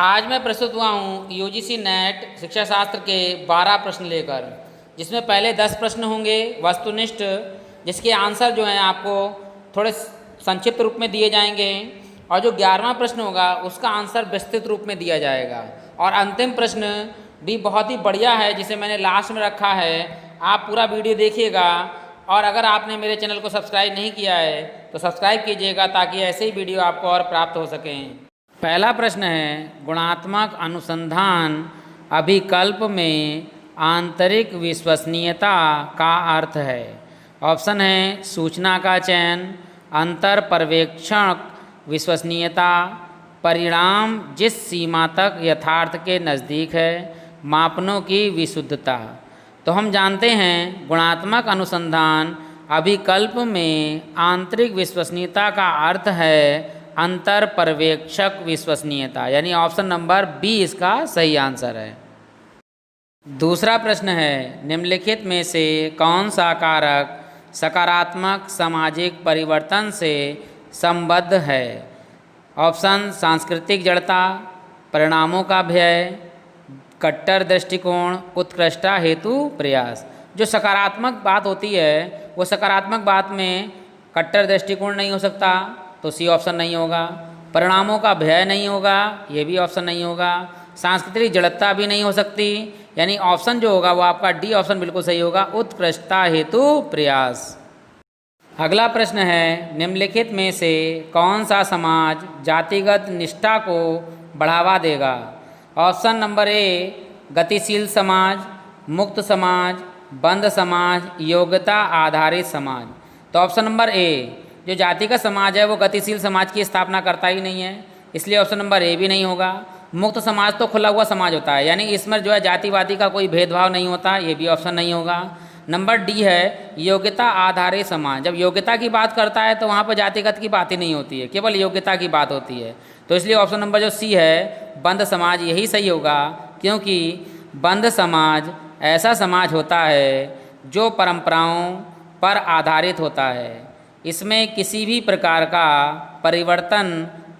आज मैं प्रस्तुत हुआ हूँ यूजीसी नेट शिक्षा शास्त्र के 12 प्रश्न लेकर, जिसमें पहले 10 प्रश्न होंगे वस्तुनिष्ठ, जिसके आंसर जो हैं आपको थोड़े संक्षिप्त रूप में दिए जाएंगे, और जो 11वां प्रश्न होगा उसका आंसर विस्तृत रूप में दिया जाएगा। और अंतिम प्रश्न भी बहुत ही बढ़िया है, जिसे मैंने लास्ट में रखा है। आप पूरा वीडियो देखिएगा, और अगर आपने मेरे चैनल को सब्सक्राइब नहीं किया है तो सब्सक्राइब कीजिएगा, ताकि ऐसे ही वीडियो आपको और प्राप्त हो सकें। पहला प्रश्न है, गुणात्मक अनुसंधान अभिकल्प में आंतरिक विश्वसनीयता का अर्थ है। ऑप्शन है सूचना का चयन, अंतर पर्यवेक्षण विश्वसनीयता, परिणाम जिस सीमा तक यथार्थ के नज़दीक है, मापनों की विशुद्धता। तो हम जानते हैं गुणात्मक अनुसंधान अभिकल्प में आंतरिक विश्वसनीयता का अर्थ है अंतर पर्यवेक्षक विश्वसनीयता, यानी ऑप्शन नंबर बी इसका सही आंसर है। दूसरा प्रश्न है, निम्नलिखित में से कौन सा कारक सकारात्मक सामाजिक परिवर्तन से संबद्ध है। ऑप्शन सांस्कृतिक जड़ता, परिणामों का भय, कट्टर दृष्टिकोण, उत्कृष्टता हेतु प्रयास। जो सकारात्मक बात होती है वो सकारात्मक बात में कट्टर दृष्टिकोण नहीं हो सकता, तो सी ऑप्शन नहीं होगा। परिणामों का भय नहीं होगा, ये भी ऑप्शन नहीं होगा। सांस्कृतिक जड़ता भी नहीं हो सकती, यानी ऑप्शन जो होगा वो आपका डी ऑप्शन बिल्कुल सही होगा, उत्कृष्टता हेतु प्रयास। अगला प्रश्न है, निम्नलिखित में से कौन सा समाज जातिगत निष्ठा को बढ़ावा देगा। ऑप्शन नंबर ए गतिशील समाज, मुक्त समाज, बंद समाज, योग्यता आधारित समाज। तो ऑप्शन नंबर ए जो जातिगत समाज है वो गतिशील समाज की स्थापना करता ही नहीं है, इसलिए ऑप्शन नंबर ए भी नहीं होगा। मुक्त समाज तो खुला हुआ समाज होता है, यानी इसमें जो है जातिवादी का कोई भेदभाव नहीं होता, ये भी ऑप्शन नहीं होगा। नंबर डी है योग्यता आधारित समाज। जब योग्यता की बात करता है तो वहाँ पर जातिगत की बात ही नहीं होती है, केवल योग्यता की बात होती है। तो इसलिए ऑप्शन नंबर जो सी है बंद समाज, यही सही होगा, क्योंकि बंद समाज ऐसा समाज होता है जो परंपराओं पर आधारित होता है। इसमें किसी भी प्रकार का परिवर्तन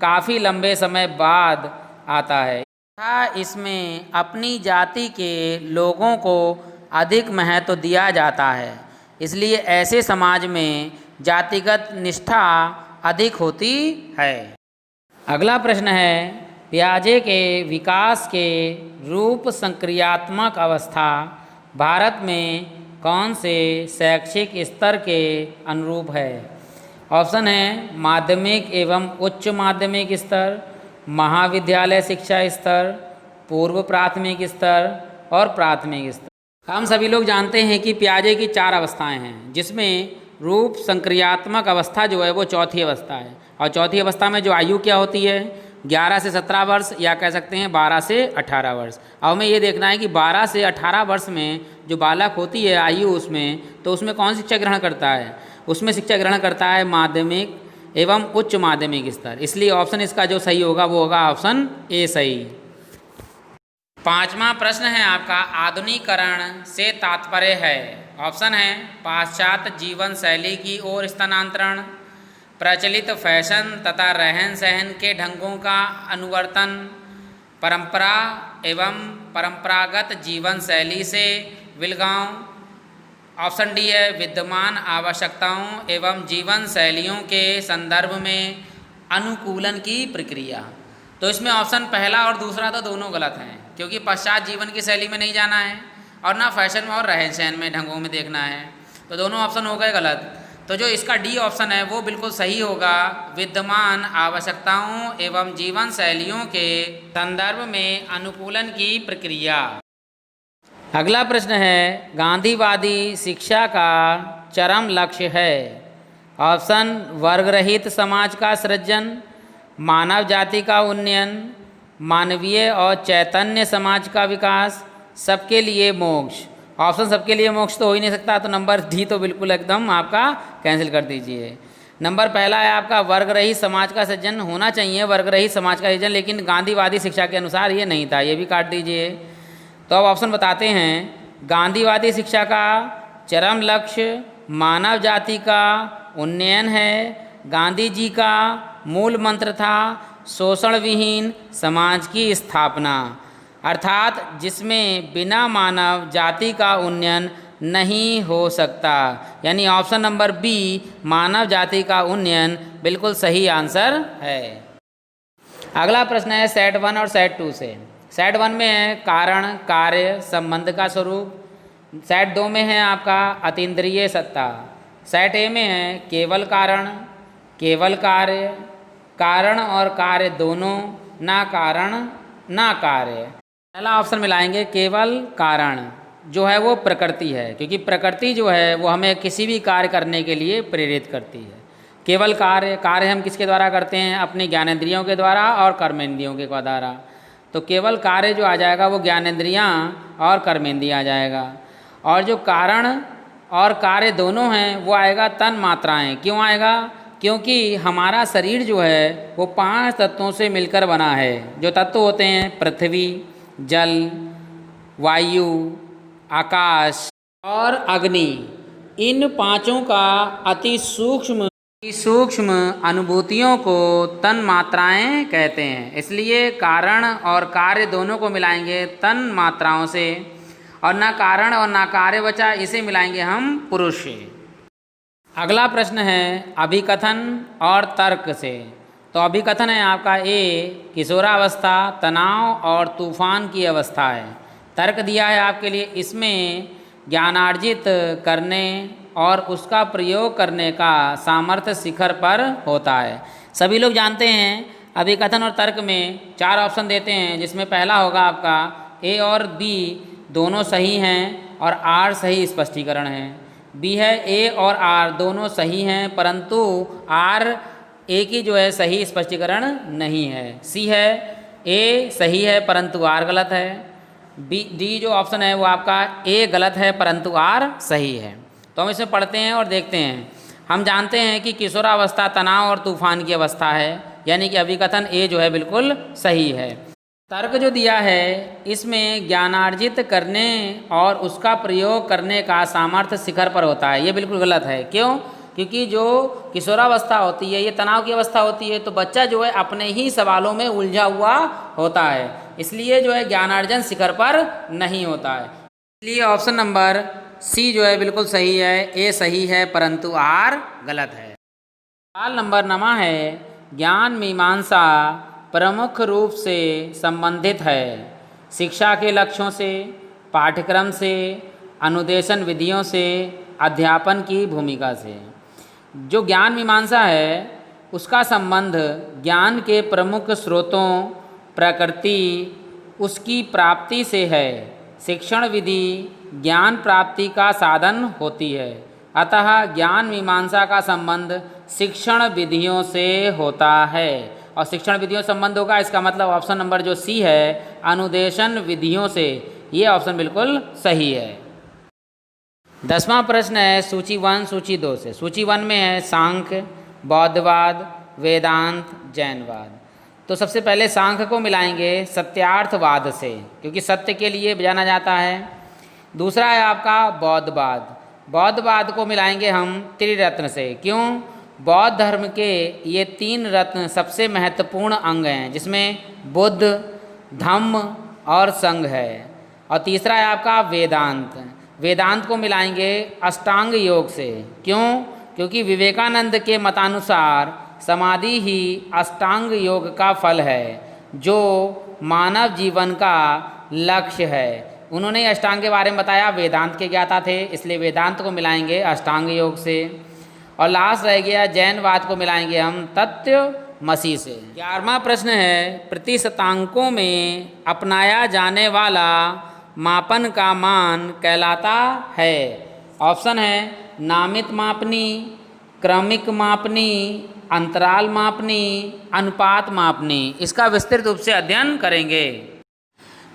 काफ़ी लंबे समय बाद आता है तथा इसमें अपनी जाति के लोगों को अधिक महत्व दिया जाता है, इसलिए ऐसे समाज में जातिगत निष्ठा अधिक होती है। अगला प्रश्न है, पियाजे के विकास के रूप संक्रियात्मक अवस्था भारत में कौन से शैक्षिक स्तर के अनुरूप है। ऑप्शन है माध्यमिक एवं उच्च माध्यमिक स्तर, महाविद्यालय शिक्षा स्तर, पूर्व प्राथमिक स्तर और प्राथमिक स्तर। हम सभी लोग जानते हैं कि पियाजे की 4 अवस्थाएं हैं, जिसमें रूप संक्रियात्मक अवस्था जो है वो चौथी अवस्था है। और चौथी अवस्था में जो आयु क्या होती है 11 से 17 वर्ष, या कह सकते हैं 12 से 18 वर्ष। अब हमें ये देखना है कि 12 से 18 वर्ष में जो बालक होती है आयु उसमें, तो उसमें कौन शिक्षा ग्रहण करता है। उसमें शिक्षा ग्रहण करता है माध्यमिक एवं उच्च माध्यमिक स्तर, इसलिए ऑप्शन इसका जो सही होगा वो होगा ऑप्शन ए सही। 5वां प्रश्न है आपका, आधुनिकीकरण से तात्पर्य है। ऑप्शन है पाश्चात्य जीवन शैली की ओर स्थानांतरण, प्रचलित फैशन तथा रहन सहन के ढंगों का अनुवर्तन, परंपरा एवं परंपरागत जीवन शैली से विलगांव। ऑप्शन डी है विद्यमान आवश्यकताओं एवं जीवन शैलियों के संदर्भ में अनुकूलन की प्रक्रिया। तो इसमें ऑप्शन पहला और दूसरा तो दोनों गलत हैं, क्योंकि पश्चात जीवन की शैली में नहीं जाना है और ना फैशन में और रहन सहन में ढंगों में देखना है, तो दोनों ऑप्शन हो गए गलत। तो जो इसका डी ऑप्शन है वो बिल्कुल सही होगा, विद्यमान आवश्यकताओं एवं जीवन शैलियों के संदर्भ में अनुकूलन की प्रक्रिया। अगला प्रश्न है, गांधीवादी शिक्षा का चरम लक्ष्य है। ऑप्शन वर्ग रहित समाज का सृजन, मानव जाति का उन्नयन, मानवीय और चैतन्य समाज का विकास, सबके लिए मोक्ष। ऑप्शन सबके लिए मोक्ष तो हो ही नहीं सकता, तो नंबर डी तो बिल्कुल एकदम आपका कैंसिल कर दीजिए। नंबर पहला है आपका वर्ग रहित समाज का सृजन, होना चाहिए वर्ग रहित समाज का सृजन, लेकिन गांधीवादी शिक्षा के अनुसार ये नहीं था, ये भी काट दीजिए। तो अब ऑप्शन बताते हैं, गांधीवादी शिक्षा का चरम लक्ष्य मानव जाति का उन्नयन है, गांधी जी का मूल मंत्र था शोषण विहीन समाज की स्थापना, अर्थात जिसमें बिना मानव जाति का उन्नयन नहीं हो सकता। यानी ऑप्शन नंबर बी, मानव जाति का उन्नयन, बिल्कुल सही आंसर है। अगला प्रश्न है सेट 1 और सेट 2 से। सेट 1 में है कारण कार्य संबंध का स्वरूप, सेट 2 में है आपका अतीन्द्रिय सत्ता, सेट ए में है केवल कारण केवल कार्य, कारण और कार्य दोनों, ना कारण ना कार्य। पहला ऑप्शन मिलाएंगे केवल कारण, जो है वो प्रकृति है, क्योंकि प्रकृति जो है वो हमें किसी भी कार्य करने के लिए प्रेरित करती है। केवल कार्य, कार्य हम किसके द्वारा करते हैं? अपनी ज्ञानेंद्रियों के द्वारा और कर्मेंद्रियों के द्वारा। तो केवल कार्य जो आ जाएगा वो ज्ञानेंद्रियाँ और कर्मेंद्रिय आ जाएगा। और जो कारण और कार्य दोनों हैं वो आएगा तन मात्राएँ। क्यों आएगा? क्योंकि हमारा शरीर जो है वो 5 तत्वों से मिलकर बना है। जो तत्व होते हैं पृथ्वी, जल, वायु, आकाश और अग्नि, इन पांचों का अति सूक्ष्म अनुभूतियों को तन मात्राएँ कहते हैं। इसलिए कारण और कार्य दोनों को मिलाएंगे तन मात्राओं से, और ना कारण और ना कार्य बचा, इसे मिलाएंगे हम पुरुष से। अगला प्रश्न है अभिकथन और तर्क से। तो अभिकथन है आपका ए, किशोरावस्था, तनाव और तूफान की अवस्था है। तर्क दिया है आपके लिए, इसमें ज्ञानार्जित करने और उसका प्रयोग करने का सामर्थ्य शिखर पर होता है। सभी लोग जानते हैं अभिकथन और तर्क में 4 ऑप्शन देते हैं, जिसमें पहला होगा आपका ए और बी दोनों सही हैं और आर सही स्पष्टीकरण है। बी है ए और आर दोनों सही हैं, परंतु आर ए की जो है सही स्पष्टीकरण नहीं है। सी है ए सही है परंतु आर गलत है। डी जो ऑप्शन है वो आपका ए गलत है परंतु आर सही है। तो हम इसमें पढ़ते हैं और देखते हैं। हम जानते हैं कि किशोरावस्था तनाव और तूफान की अवस्था है, यानी कि अभिकथन ए जो है बिल्कुल सही है। तर्क जो दिया है इसमें ज्ञानार्जित करने और उसका प्रयोग करने का सामर्थ्य शिखर पर होता है, ये बिल्कुल गलत है। क्यों? क्योंकि जो किशोरावस्था होती है ये तनाव की अवस्था होती है, तो बच्चा जो है अपने ही सवालों में उलझा हुआ होता है, इसलिए जो है ज्ञानार्जन शिखर पर नहीं होता है। इसलिए ऑप्शन नंबर सी जो है बिल्कुल सही है, ए सही है परंतु आर गलत है। सवाल नंबर 9 है ज्ञान मीमांसा प्रमुख रूप से संबंधित है शिक्षा के लक्ष्यों से, पाठ्यक्रम से, अनुदेशन विधियों से, अध्यापन की भूमिका से। जो ज्ञान मीमांसा है उसका संबंध ज्ञान के प्रमुख स्रोतों, प्रकृति, उसकी प्राप्ति से है। शिक्षण विधि ज्ञान प्राप्ति का साधन होती है, अतः ज्ञान मीमांसा का संबंध शिक्षण विधियों से होता है। और शिक्षण विधियों से संबंध होगा, इसका मतलब ऑप्शन नंबर जो सी है अनुदेशन विधियों से, ये ऑप्शन बिल्कुल सही है। 10वां प्रश्न है सूची 1 सूची 2 से। सूची 1 में है सांख्य, बौद्धवाद, वेदांत, जैनवाद। तो सबसे पहले सांख्य को मिलाएंगे सत्यार्थवाद से, क्योंकि सत्य के लिए जाना जाता है। दूसरा है आपका बौद्धवाद। बौद्धवाद को मिलाएंगे हम त्रिरत्न से। क्यों? बौद्ध धर्म के ये 3 रत्न सबसे महत्वपूर्ण अंग हैं, जिसमें बुद्ध, धम्म और संघ है। और तीसरा है आपका वेदांत। वेदांत को मिलाएंगे अष्टांग योग से। क्यों? क्योंकि विवेकानंद के मतानुसार समाधि ही अष्टांग योग का फल है, जो मानव जीवन का लक्ष्य है। उन्होंने अष्टांग के बारे में बताया, वेदांत के ज्ञाता थे, इसलिए वेदांत को मिलाएंगे अष्टांग योग से। और लास्ट रह गया जैनवाद को मिलाएंगे हम तत्वमसि से। 11वां प्रश्न है प्रतिशतांकों में अपनाया जाने वाला मापन का मान कहलाता है। ऑप्शन है नामित मापनी, क्रमिक मापनी, अंतराल मापनी, अनुपात मापनी। इसका विस्तृत रूप से अध्ययन करेंगे।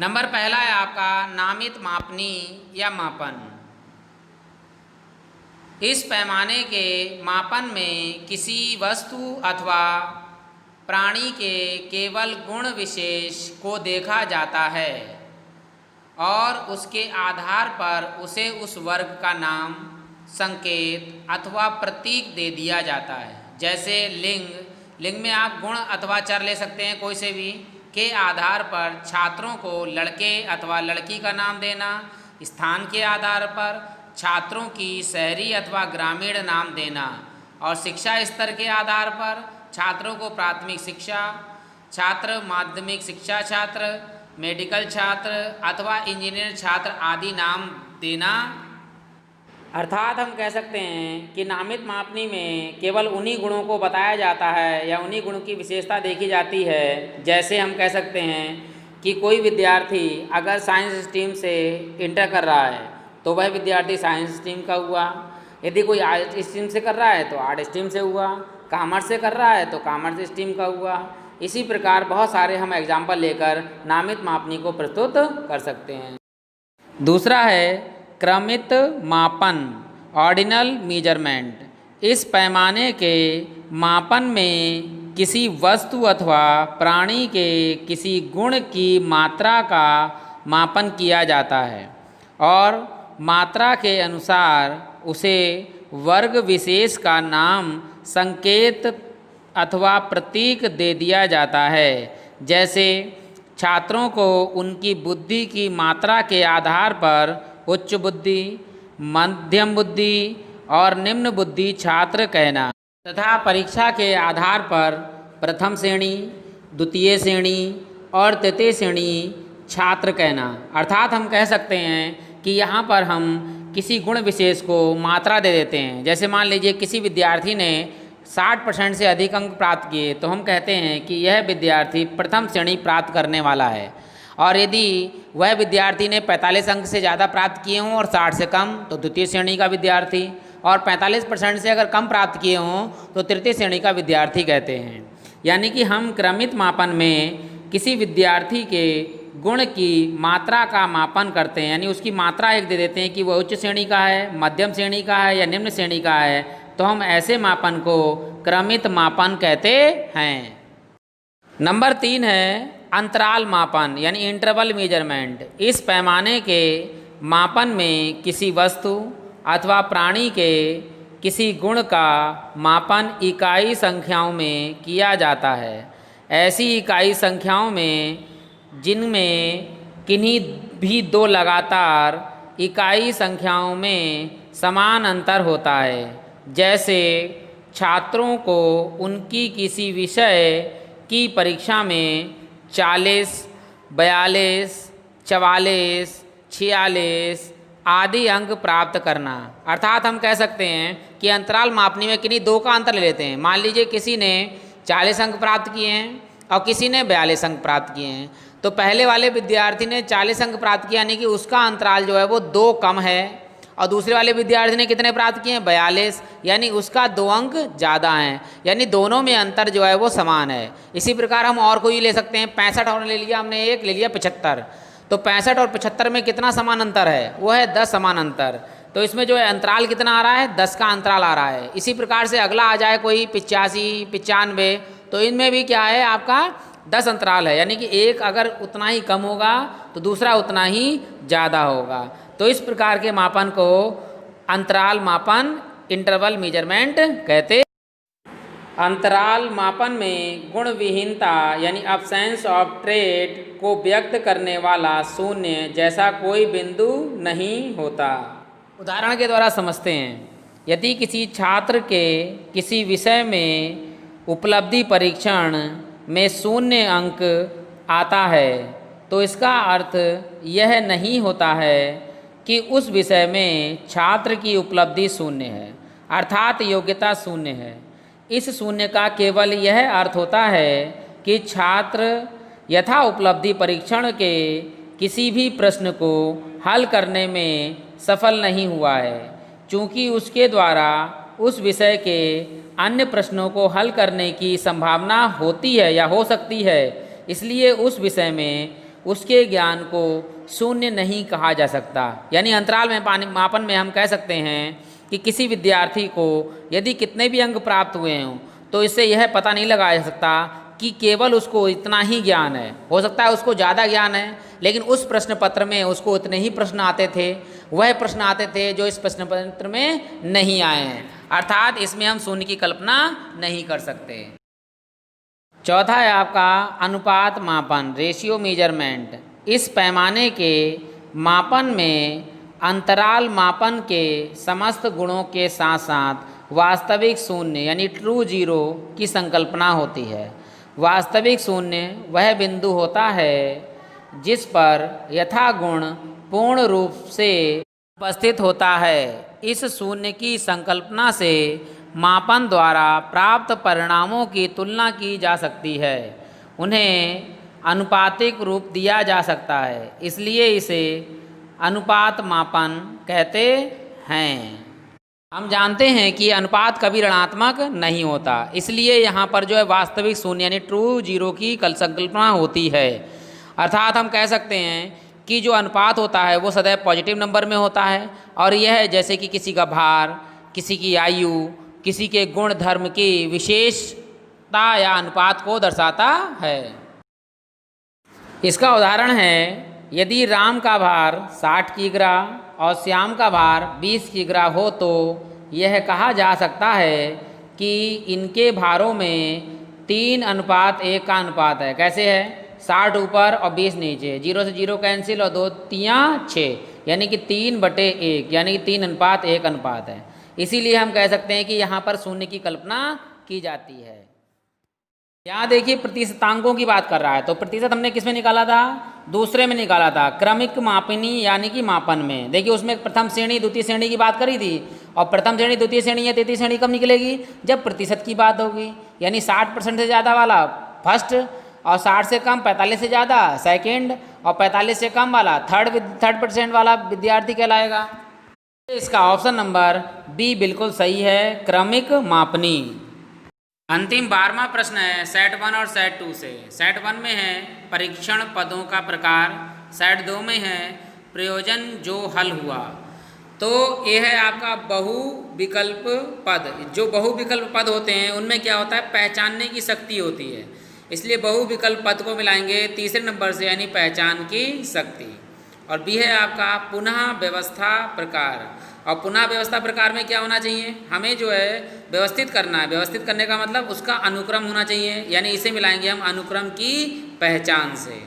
नंबर पहला है आपका नामित मापनी या मापन। इस पैमाने के मापन में किसी वस्तु अथवा प्राणी के केवल गुण विशेष को देखा जाता है और उसके आधार पर उसे उस वर्ग का नाम, संकेत अथवा प्रतीक दे दिया जाता है। जैसे लिंग लिंग में आप गुण अथवा चर ले सकते हैं कोई से भी, के आधार पर छात्रों को लड़के अथवा लड़की का नाम देना, स्थान के आधार पर छात्रों की शहरी अथवा ग्रामीण नाम देना, और शिक्षा स्तर के आधार पर छात्रों को प्राथमिक शिक्षा छात्र, माध्यमिक शिक्षा छात्र, मेडिकल छात्र अथवा इंजीनियर छात्र आदि नाम देना। अर्थात हम कह सकते हैं कि नामित मापनी में केवल उन्हीं गुणों को बताया जाता है या उन्हीं गुणों की विशेषता देखी जाती है। जैसे हम कह सकते हैं कि कोई विद्यार्थी अगर साइंस स्ट्रीम से इंटर कर रहा है तो वह विद्यार्थी साइंस स्ट्रीम का हुआ, यदि कोई आर्ट स्ट्रीम से कर रहा है तो आर्ट स्ट्रीम से हुआ, कॉमर्स से कर रहा है तो कॉमर्स स्ट्रीम का हुआ। इसी प्रकार बहुत सारे हम एग्जाम्पल लेकर नामित मापनी को प्रस्तुत कर सकते हैं। दूसरा है क्रमित मापन, ऑर्डिनल मेजरमेंट। इस पैमाने के मापन में किसी वस्तु अथवा प्राणी के किसी गुण की मात्रा का मापन किया जाता है और मात्रा के अनुसार उसे वर्ग विशेष का नाम, संकेत अथवा प्रतीक दे दिया जाता है। जैसे छात्रों को उनकी बुद्धि की मात्रा के आधार पर उच्च बुद्धि, मध्यम बुद्धि और निम्न बुद्धि छात्र कहना, तथा परीक्षा के आधार पर प्रथम श्रेणी, द्वितीय श्रेणी और तृतीय श्रेणी छात्र कहना। अर्थात हम कह सकते हैं कि यहाँ पर हम किसी गुण विशेष को मात्रा दे देते हैं। जैसे मान लीजिए किसी विद्यार्थी ने 60% से अधिक अंक प्राप्त किए तो हम कहते हैं कि यह विद्यार्थी प्रथम श्रेणी प्राप्त करने वाला है, और यदि वह विद्यार्थी ने 45 अंक से ज़्यादा प्राप्त किए हों और 60 से कम तो द्वितीय श्रेणी का विद्यार्थी, और 45% से अगर कम प्राप्त किए हों तो तृतीय श्रेणी का विद्यार्थी कहते हैं। यानी कि हम क्रमित मापन में किसी विद्यार्थी के गुण की मात्रा का मापन करते हैं, यानी उसकी मात्रा एक दे देते हैं कि वह उच्च श्रेणी का है, मध्यम श्रेणी का है या निम्न श्रेणी का है, तो हम ऐसे मापन को क्रमित मापन कहते हैं। नंबर 3 है अंतराल मापन यानी इंटरवल मेजरमेंट। इस पैमाने के मापन में किसी वस्तु अथवा प्राणी के किसी गुण का मापन इकाई संख्याओं में किया जाता है। ऐसी इकाई संख्याओं में जिनमें किन्हीं भी दो लगातार इकाई संख्याओं में समान अंतर होता है। जैसे छात्रों को उनकी किसी विषय की परीक्षा में 40, 42, 44, 46 आदि अंक प्राप्त करना। अर्थात हम कह सकते हैं कि अंतराल मापनी में किन्हीं दो का अंतर ले लेते हैं। मान लीजिए किसी ने 40 अंक प्राप्त किए हैं और किसी ने 42 अंक प्राप्त किए हैं, तो पहले वाले विद्यार्थी ने 40 अंक प्राप्त किया यानी कि उसका अंतराल जो है वो 2 कम है, और दूसरे वाले विद्यार्थी ने कितने प्राप्त किए हैं 42, यानी उसका 2 अंक ज़्यादा हैं, यानी दोनों में अंतर जो है वो समान है। इसी प्रकार हम और कोई ले सकते हैं। 65 और ले लिया हमने, एक ले लिया 75, तो 65 और 75 में कितना समान अंतर है, वो है 10 समान अंतर। तो इसमें जो है अंतराल कितना आ रहा है, 10 का अंतराल आ रहा है। इसी प्रकार से अगला आ जाए कोई 85, 95, तो इनमें भी क्या है आपका 10 अंतराल है, यानी कि एक अगर उतना ही कम होगा तो दूसरा उतना ही ज़्यादा होगा। तो इस प्रकार के मापन को अंतराल मापन इंटरवल मेजरमेंट कहते। अंतराल मापन में गुण विहीनता यानी अब्सेंस ऑफ ट्रेट को व्यक्त करने वाला शून्य जैसा कोई बिंदु नहीं होता। उदाहरण के द्वारा समझते हैं। यदि किसी छात्र के किसी विषय में उपलब्धि परीक्षण में 0 अंक आता है तो इसका अर्थ यह नहीं होता है कि उस विषय में छात्र की उपलब्धि 0 है, अर्थात योग्यता 0 है। इस 0 का केवल यह अर्थ होता है कि छात्र यथा उपलब्धि परीक्षण के किसी भी प्रश्न को हल करने में सफल नहीं हुआ है, चूँकि उसके द्वारा उस विषय के अन्य प्रश्नों को हल करने की संभावना होती है या हो सकती है, इसलिए उस विषय में उसके ज्ञान को 0 नहीं कहा जा सकता। यानी अंतराल में मापन में हम कह सकते हैं कि किसी विद्यार्थी को यदि कितने भी अंक प्राप्त हुए हों तो इससे यह पता नहीं लगाया जा सकता कि केवल उसको इतना ही ज्ञान है। हो सकता है उसको ज़्यादा ज्ञान है, लेकिन उस प्रश्न पत्र में उसको इतने ही प्रश्न आते थे, वह प्रश्न आते थे जो इस प्रश्न पत्र में नहीं आए हैं। अर्थात इसमें हम 0 की कल्पना नहीं कर सकते। चौथा है आपका अनुपात मापन, रेशियो मेजरमेंट। इस पैमाने के मापन में अंतराल मापन के समस्त गुणों के साथ साथ वास्तविक शून्य यानी ट्रू जीरो की संकल्पना होती है। वास्तविक शून्य वह बिंदु होता है जिस पर यथागुण पूर्ण रूप से उपस्थित होता है। इस शून्य की संकल्पना से मापन द्वारा प्राप्त परिणामों की तुलना की जा सकती है, उन्हें अनुपातिक रूप दिया जा सकता है, इसलिए इसे अनुपात मापन कहते हैं। हम जानते हैं कि अनुपात कभी ऋणात्मक नहीं होता, इसलिए यहाँ पर जो है वास्तविक शून्य यानी ट्रू जीरो की संकल्पना होती है। अर्थात हम कह सकते हैं कि जो अनुपात होता है वो सदैव पॉजिटिव नंबर में होता है, और यह जैसे कि किसी का भार, किसी की आयु, किसी के गुण धर्म की विशेषता या अनुपात को दर्शाता है। इसका उदाहरण है, यदि राम का भार 60 किग्रा और श्याम का भार 20 किग्रा हो तो यह कहा जा सकता है कि इनके भारों में 3:1 का अनुपात है। कैसे है? 60 ऊपर और 20 नीचे, 0 से 0 कैंसिल और 2 तियाँ 6, यानी कि 3/1, यानी कि 3:1 अनुपात है। इसीलिए हम कह सकते हैं कि यहाँ पर शून्य की कल्पना की जाती है। यहाँ देखिए प्रतिशतांकों की बात कर रहा है, तो प्रतिशत हमने किस में निकाला था? दूसरे में निकाला था, क्रमिक मापनी यानी कि मापन में। देखिए उसमें प्रथम श्रेणी द्वितीय श्रेणी की बात करी थी, और प्रथम श्रेणी द्वितीय श्रेणी या तृतीय श्रेणी कब निकलेगी? जब प्रतिशत की बात होगी, यानी 60% से ज़्यादा वाला फर्स्ट, और 60 से कम 45 से ज़्यादा सेकेंड, और 45 से कम वाला थर्ड परसेंट वाला विद्यार्थी कहलाएगा। इसका ऑप्शन नंबर बी बिल्कुल सही है, क्रमिक मापनी। अंतिम 12वां प्रश्न है सेट 1 और सेट 2 से। सेट 1 में है परीक्षण पदों का प्रकार, सेट 2 में है प्रयोजन जो हल हुआ। तो ये है आपका बहुविकल्प पद। जो बहुविकल्प पद होते हैं उनमें क्या होता है? पहचानने की शक्ति होती है, इसलिए बहुविकल्प पद को मिलाएंगे तीसरे नंबर से, यानी पहचान की शक्ति। और बी है आपका पुनः व्यवस्था प्रकार। और पुनः व्यवस्था प्रकार में क्या होना चाहिए? हमें जो है व्यवस्थित करना है। व्यवस्थित करने का मतलब उसका अनुक्रम होना चाहिए, यानी इसे मिलाएंगे हम अनुक्रम की पहचान से।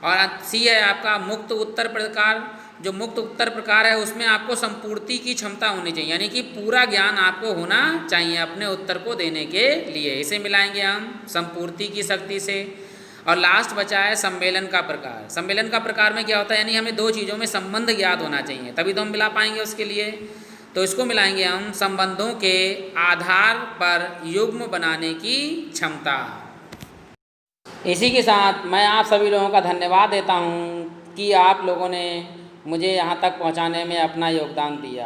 और सी है आपका मुक्त उत्तर प्रकार। जो मुक्त उत्तर प्रकार है उसमें आपको संपूर्ति की क्षमता होनी चाहिए, यानी कि पूरा ज्ञान आपको होना चाहिए अपने उत्तर को देने के लिए। इसे मिलाएंगे हम संपूर्ति की शक्ति से। और लास्ट बचा है सम्मेलन का प्रकार। सम्मेलन का प्रकार में क्या होता है? यानी हमें दो चीज़ों में संबंध ज्ञात होना चाहिए, तभी तो हम मिला पाएंगे उसके लिए। तो इसको मिलाएंगे हम संबंधों के आधार पर युग्म बनाने की क्षमता। इसी के साथ मैं आप सभी लोगों का धन्यवाद देता हूँ कि आप लोगों ने मुझे यहाँ तक पहुँचाने में अपना योगदान दिया।